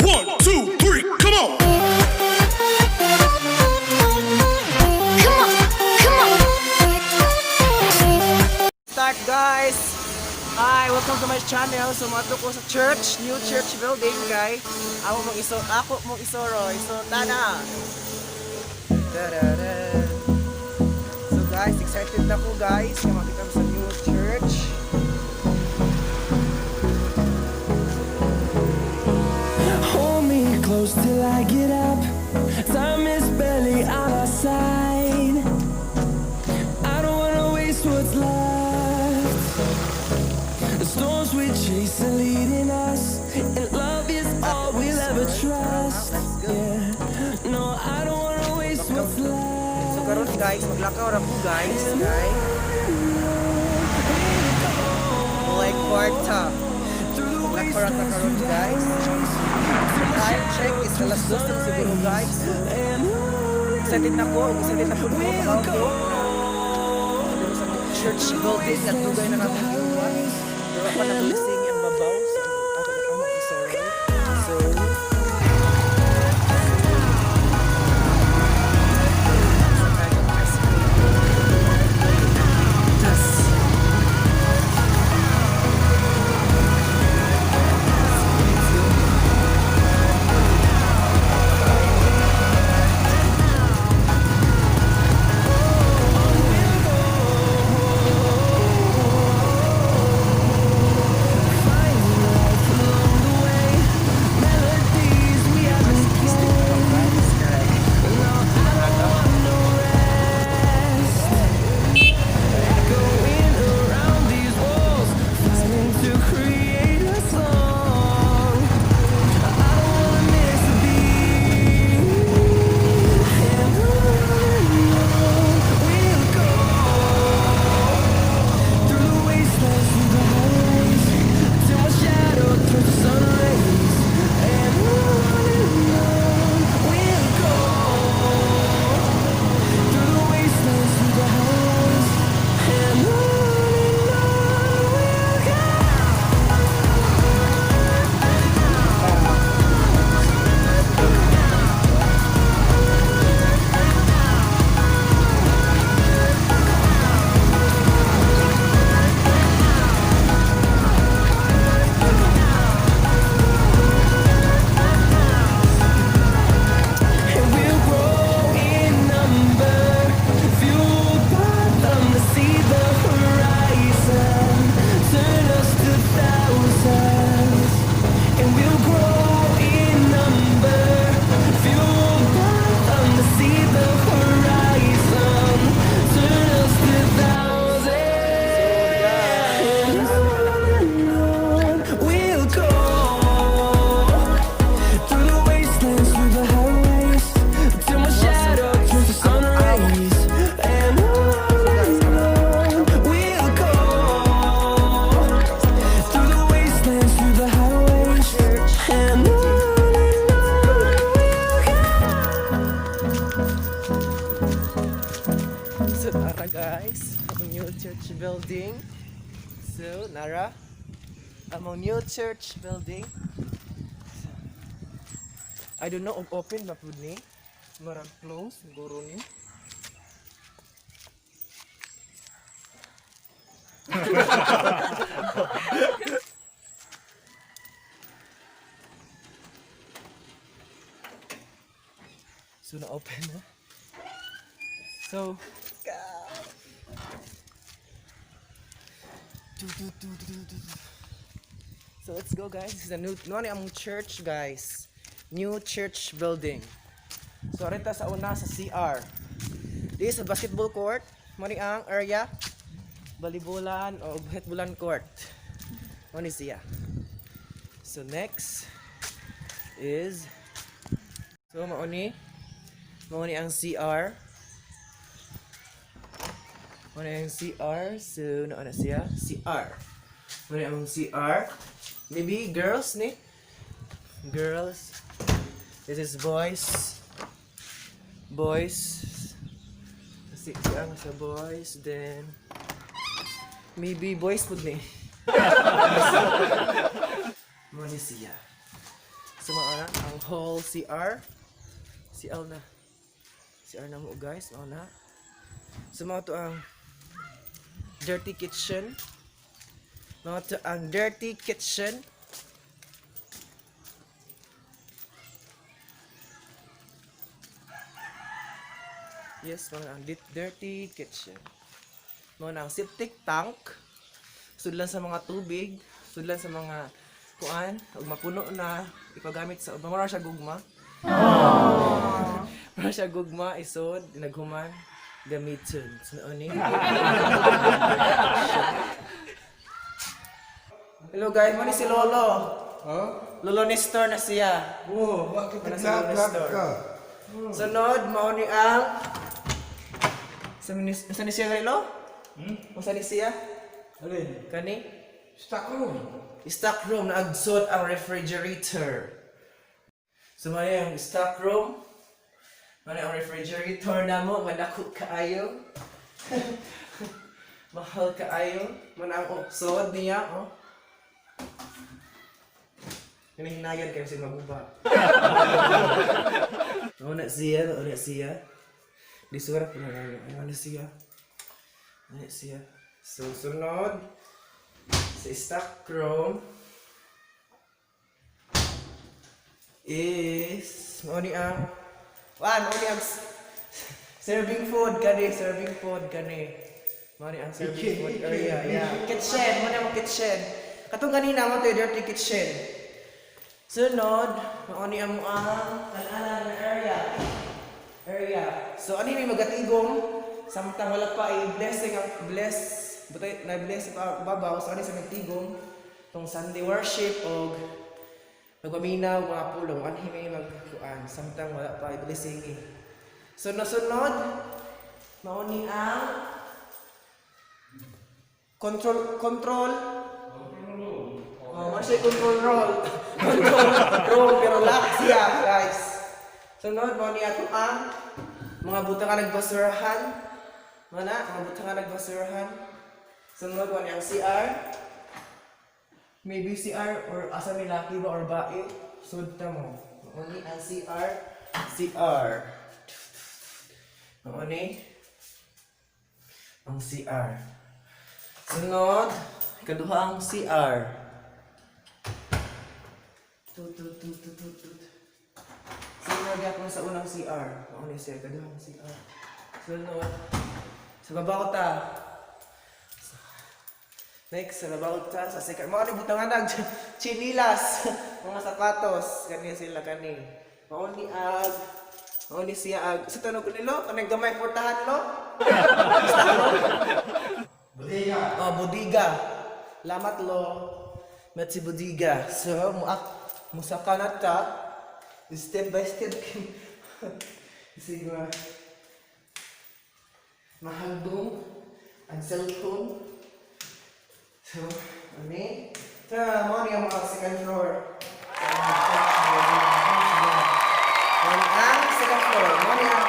1, 2, 3, come on! Start guys! Hi! Welcome to my channel. So mato ko sa church, new church building guys. Ako mong isoro, iso tada! Da-da-da. So guys, excited na ko guys na makita mo sa new church. Hold me close till I get up. Time is barely on our side. I don't wanna waste what's left. The storms we chase are leading us, and love is all we'll ever trust. Yeah. No, I don't wanna waste what's So left. karon guys, maglakaw ra ko guys. Like kwarta. Maglakaw ra ka karon guys. Time check is alas 2 na siguro guys. Excited na ko mo makaw ko. Sa church building at dugay na natin ginuwan. Pero pa na-blessing yung babaw. So ako isoro. So To create a song, I don't wanna miss a beat. And we'll go through the wastelands, through the highways, till my shadow turns to sun rays. And we'll go through the wastelands, through the highways, and we'll go. And we'll grow in number, fueled by them to see the horizon, turn us to thousands. And we'll grow in number, fueled by them to see the horizon, turn us to thousands. And on we'll go through the wastelands, through the highways, till my shadow turns to sun rays. And on we'll go through the wastelands, through the highways, and on we'll go. So Nara guys, among new church building. So Nara, among new church building. So, I don't know if open ba po ni. Marang close siguro ni. So na open na. So So let's go guys. This is a new among church guys. New church building. So rita sa una sa CR. This is a basketball court. Mani ang area. Balibulan o hetbulan court. Mani siya. So next is mauni ang CR. Mauni ang CR. So ano siya? CR. Mauni ang CR. Maybe girls ni. Girls. This is boys. Boys. Kasi ang sa boys. Then maybe boys pud ni. Mauni siya. So mga ang whole CR. CR na. CR na mo guys, mao na. So mao to ang dirty kitchen. Mao to ang dirty kitchen. Yes, mao na ang dirty kitchen. Mao na ang septic tank. Sudlan sa mga tubig, sudlan sa mga kuan, ug mapuno na ipagamit sa mara siya gugma. Mara siya gugma isod naghuman gamiton. So ani. Hello guys, mo ni si Lolo. Huh? Lolo Nestor na siya. Oh, bakit Para sa naglablab Nestor. ka? Sunod, mao ni ang sa ni siya Lolo? Sa ni siya? Alin? Kani? Stock room. Stock room na agsot ang refrigerator. So mali ang stock room. Mali ang refrigerator na mo, manako kaayo. Mahal kaayo. Man ang uksod niya, oh. Hinahinayan kayo si maguba. Una siya. Di surat na lang. Ano siya? So, sunod sa stock room is mauni ang serving food kani mauni ang serving food area, yeah. Kitchen, mauni ang kitchen. Katong ganina mo to dirty kitchen. Sunod, mauni ang kanan na area. So ani may magatigong samtang wala pa i-blessing ang bless butay na bless pa babaw so ani sa nagtigong tong Sunday worship og nagpaminaw mga pulong anhi may magkuan samtang wala pa i-blessing eh. So nasunod mauni ang control masay control room pero lock siya guys. Sunod mauni ato ang mga butang nga nagbasurahan. Mga butang nga nagbasurahan. Sunod mauni ang CR. Maybe CR or asa may laki ba or bae. Sudta mo. Mauni ang CR. Mauni ang CR. Sunod, ikaduha ang CR. Sunod ako sa unang CR. Mauni siya, ikaduha ang CR. Sunod, sa babaw ta. Next, sa babaw ta, sa second. Mga butangan nag chinilas. Mga sapatos. Kani sila kani. Mauni siya ag. Sa tanong ko nilo, kanang gamay portahan lo? Bodega. Oh, bodega. Lamat lo. Met si bodega. So, musaka na ta. Step by step. Sige mahaldong ang cellphone. So, ani? Mo ni ang mga second floor. Ang second floor. Mo ni ang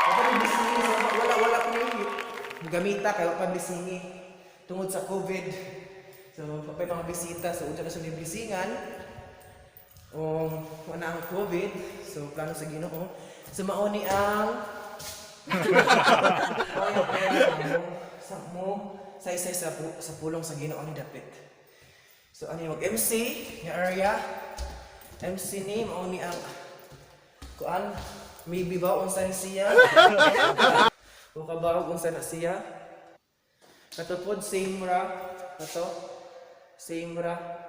kapag bisingi wala ko na gamita kaya pa bisingi tungod sa COVID. So, kapag mga bisita so unsa na sa bisingan. Wala ang COVID. So, plano sa Ginoo. So, mauni ang say sa pulong sa Ginoo ni dapit. So ani mag MC nga area. MC ni mao ni ang kuan maybe ba unsa ni siya? O kabaw unsa na siya? Katupod same ra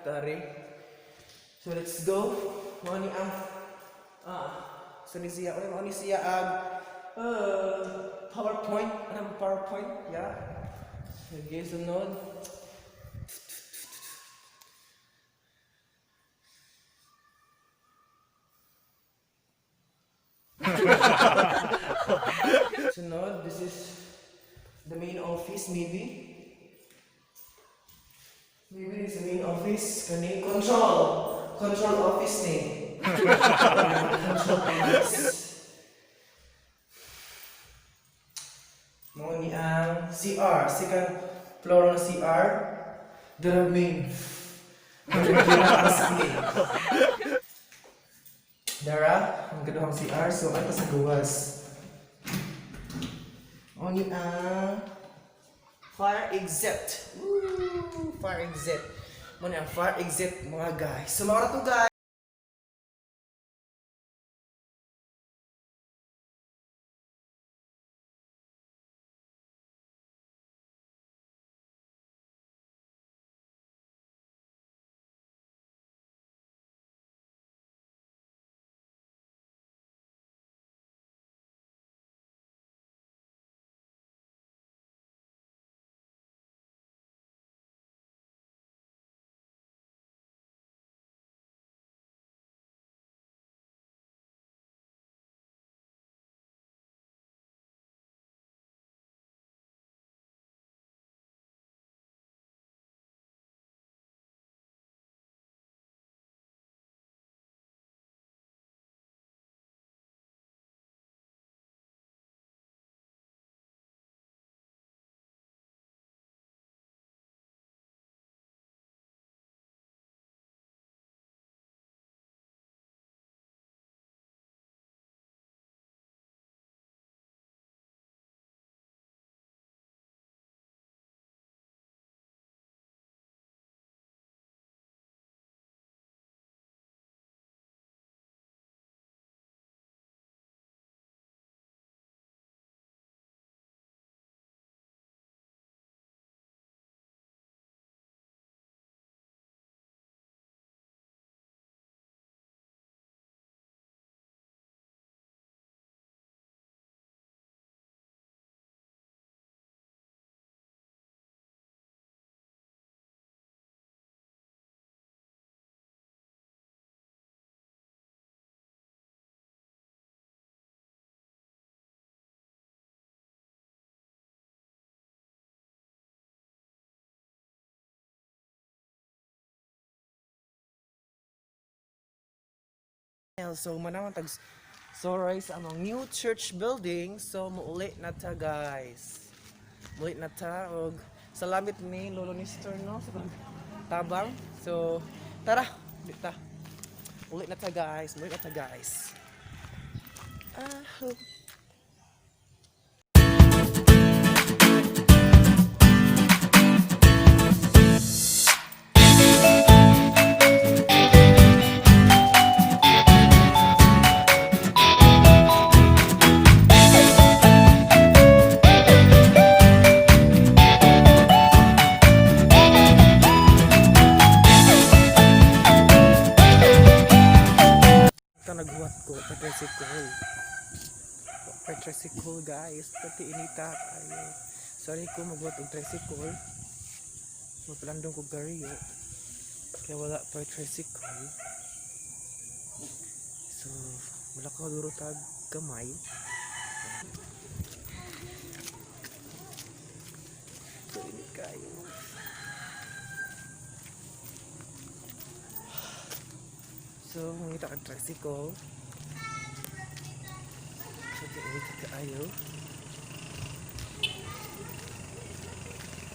tari. So let's go. Mao ni ang so ni siya mao ni siya ang PowerPoint, yeah. Okay, sunod. Sunod, this is the main office, maybe. Maybe this is the main office. Kani control office ni. Control office. Mo ni ang CR, second floor ng CR. The main. Dara, ang gaduhang CR. So, ano sa gawas? Oni ang fire exit. Woo! Fire exit. Muna ang fire exit mga guys. So, mga to guys. So, manaman tag sorry sa among new church building. So, muuli na ta guys. Muuli na ta og salamat ni Lolo Nestor no sa tabang. So, tara, dita. Uli na ta guys. Muuli na ta guys. Ah, ito nagbuhat ko pa tricycle. Pa tricycle guys. Pati inita kayo. Sorry ko magbuhat og tricycle. Magpalandong ko gariyo. Kaya wala pa tricycle. So, wala ko duro tag kamay. So, init kayo. So, mangita ang tricycle. So, init kayo.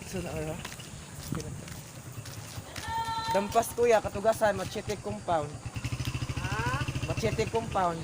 So, naara. Dampas kuya, katugasan, Machete compound. Machete compound.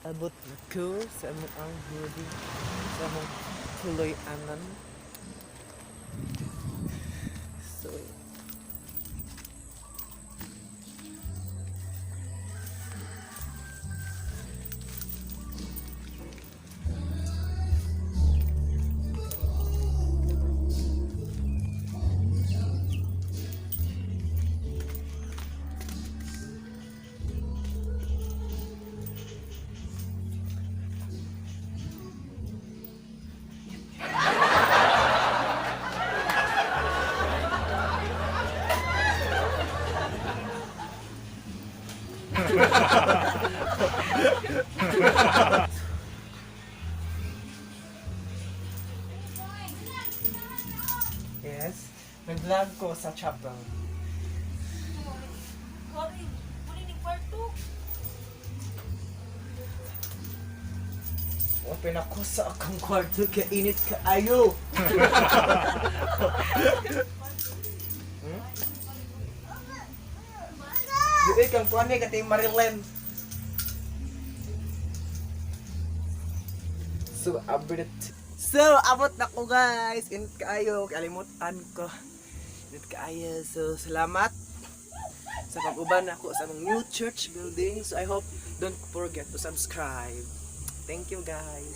Abot na ko sa among ang huli sa among tuloy-anan. So, yes, nag-vlog ko sa chapel. Sorry, kunin yung kwarto. Open ako sa akong kwarto, kainit ka ayo. Di kang kuan ni katay Marilyn. So, abot na ko guys. Init kaayo, kalimutan ko. Init kaayo. So, salamat sa pag-uban ako sa among new church building. So, I hope don't forget to subscribe. Thank you guys.